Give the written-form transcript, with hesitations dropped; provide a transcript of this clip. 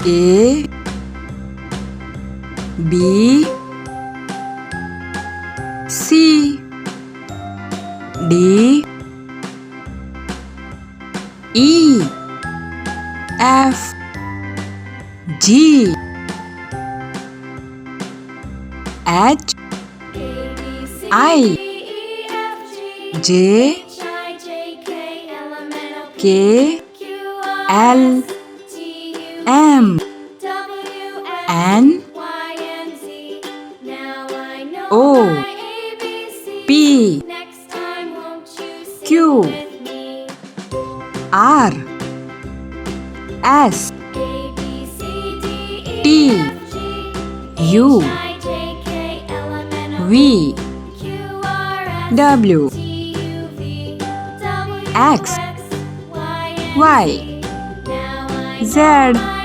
A B C D E F G H I J K L M N O P Q R S T U V W X Y Z